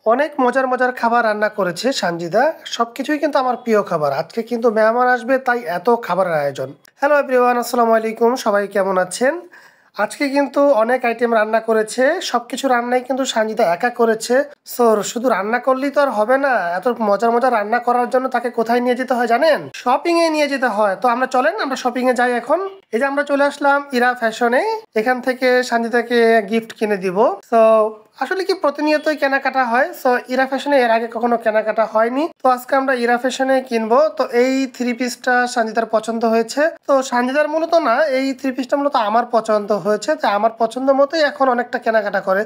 অনেক মজার মজার খাবার রান্না করেছে সানজিদা। সবকিছুই কিন্তু আমার প্রিয় খাবার। আজকে কিন্তু মেহমান আসবে, তাই এত খাবারের আয়োজন। হ্যালো এভরিওয়ান, আসসালামু আলাইকুম। সবাই কেমন আছেন? আজকে কিন্তু অনেক আইটেম রান্না করেছে। সবকিছু রান্নাই কিন্তু সানজিদা একা করেছে। সো শুধু রান্না করলেই তো আর হবে না। এত মজার মজার রান্না করার জন্য তাকে কোথায় নিয়ে যেতে হয় জানেন? শপিং এ নিয়ে যেতে হয়। তো আমরা চলেন, আমরা শপিং এ যাই এখন। এই যে আমরা চলে আসলাম ইরা ফ্যাশনে। এখান থেকে সানজিদাকে গিফট কিনে দিব। তো আসলে কি প্রতিনিয়তই কেনাকাটা হয়। সো ইরা ফ্যাশনে এর আগে কখনো কেনাকাটা হয়নি। তো আজকে আমরা ইরা ফ্যাশনে কিনবো। তো এই থ্রি পিসটা সানজিদার পছন্দ হয়েছে। তো সানজিদার মূলত না, এই থ্রি পিসটা মূলত আমার পছন্দ হয়েছে। তো আমার পছন্দ মতোই এখন অনেকটা কেনাকাটা করে।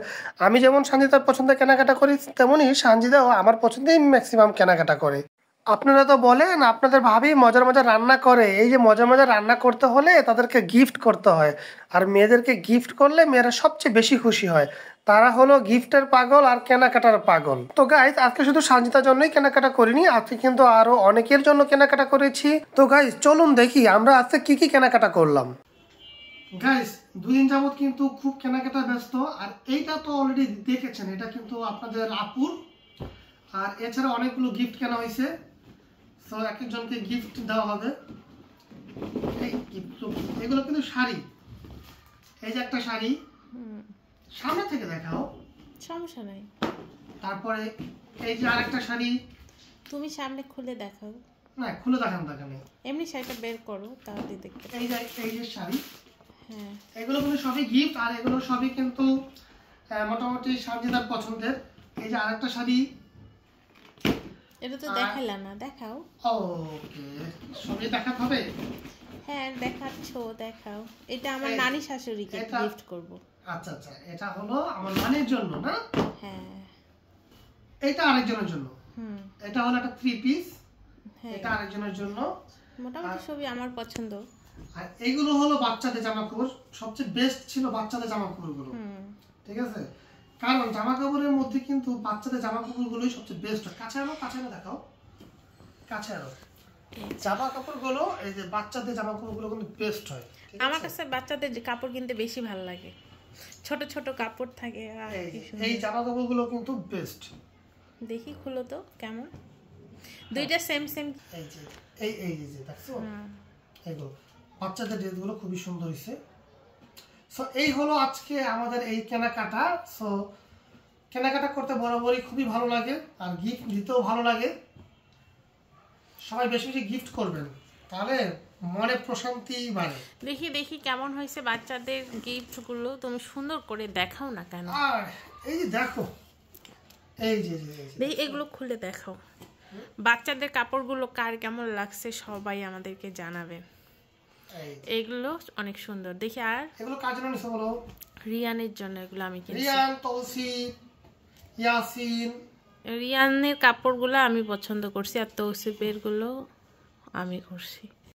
আমি যেমন সানজিদার পছন্দে কেনাকাটা করি, তেমনই সানজিদাও আমার পছন্দেই ম্যাক্সিমাম কেনাকাটা করে। আপনারা তো বলেন আপনাদের ভাবি মজার মজার রান্না করে। এই যে মজার মজার রান্না করতে হলে তাদেরকে গিফট করতে হয়। আর মেয়েদেরকে গিফট করলে মেয়েরা সবচেয়ে বেশি খুশি হয়। তারা হলো গিফটের পাগল আর কেনাকাটার পাগল। তো গাইজ, আজকে শুধু সানজিদার জন্যই কেনাকাটা করিনি, আজকে কিন্তু আরো অনেকের জন্য কেনাকাটা করেছি। তো গাইজ চলুন দেখি আমরা আজকে কি কি কেনাকাটা করলাম। গাইজ, 2 দিন যাবত কিন্তু খুব কেনাকাটা ব্যস্ত। আর এইটা তো অলরেডি দেখেছেন, এটা কিন্তু আপনাদের আপুর। আর এছাড়া অনেকগুলো গিফট কেনা হয়েছে। তো এক একজনকে গিফট দেওয়া হবে। এই এগুলো কিন্তু শাড়ি। এই যে একটা শাড়ি, সামনে থেকে দেখাও, সমস্যা নাই। তারপরে এই যে আরেকটা শাড়ি, তুমি সামনে খুলে দেখাও। না, খুলে দেখান নেই, এমনি শাড়িটা বের করো, তাহলে দেখতে। এই যে শাড়ি, হ্যাঁ, এগুলো কিন্তু সবই গিফট। আর এগুলো সবই কিন্তু মোটামুটি সানজিদার পছন্দের। এই যে আরেকটা শাড়ি, এটা তো দেখাইলা না, দেখাও। ওকে, সবই দেখাতে হবে। হ্যাঁ দেখাচ্ছো, দেখাও। এটা আমার নানি শাশুড়িকে গিফট করব। আচ্ছা আচ্ছা, এটা হলো আমার নানির জন্য না? হ্যাঁ। এটা আরেকজনের জন্য। এটা হলো একটা থ্রি পিস। হ্যাঁ, এটা আরেকজনের জন্য। মোটামুটি সবই আমার পছন্দ। আর এগুলো হলো বাচ্চাদের জামা কাপড়। সবচেয়ে বেস্ট ছিল বাচ্চাদের জামা কাপড়গুলো। ঠিক আছে, কারণ জামা কাপড়ের মধ্যে কিন্তু বাচ্চাদের জামা কাপড়গুলোই সবচেয়ে বেস্ট হয়। কাছে আনো দেখাও, কাছে আনো। জামা কাপড়গুলো, এই যে বাচ্চাদের জামা কাপড়গুলো কিন্তু বেস্ট হয়। আমার কাছে বাচ্চাদের কাপড় কিনতে বেশি ভালো লাগে। ছোট ছোট কাপড় থাকে। এই জামা কাপড়গুলো কিন্তু বেস্ট। দেখি খুলো তো কেমন। দুইটা সেম সেম। এই যে দেখছো, এইগুলো বাচ্চাদের ড্রেসগুলো খুবই সুন্দর হয়েছে। সো এই হলো আজকে আমাদের এই কেনাকাটা। সো কেনাকাটা করতে বরাবরই খুবই ভালো লাগে, আর গিফট দিতেও ভালো লাগে। সবাই বেশি বেশি গিফট করবেন, তাহলে মনে প্রশান্তি বাড়ে। দেখি কেমন হয়েছে বাচ্চাদের গিফটগুলো। তুমি সুন্দর করে দেখাও না কেন? আর এই যে দেখো, এই যে দেখি এগুলো খুলে দেখাও। বাচ্চাদের কাপড়গুলো কার কেমন লাগছে সবাই আমাদেরকে জানাবেন। এগুলো অনেক সুন্দর দেখি। আর এগুলো কার জন্য নিছো বলো? রিয়ানের জন্য এগুলো আমি কিনছি। রিয়ান, তৌসি, ইয়াসিন। রিয়ানের কাপড়গুলো আমি পছন্দ করছি, আর তৌসিফের গুলো আমি করছি।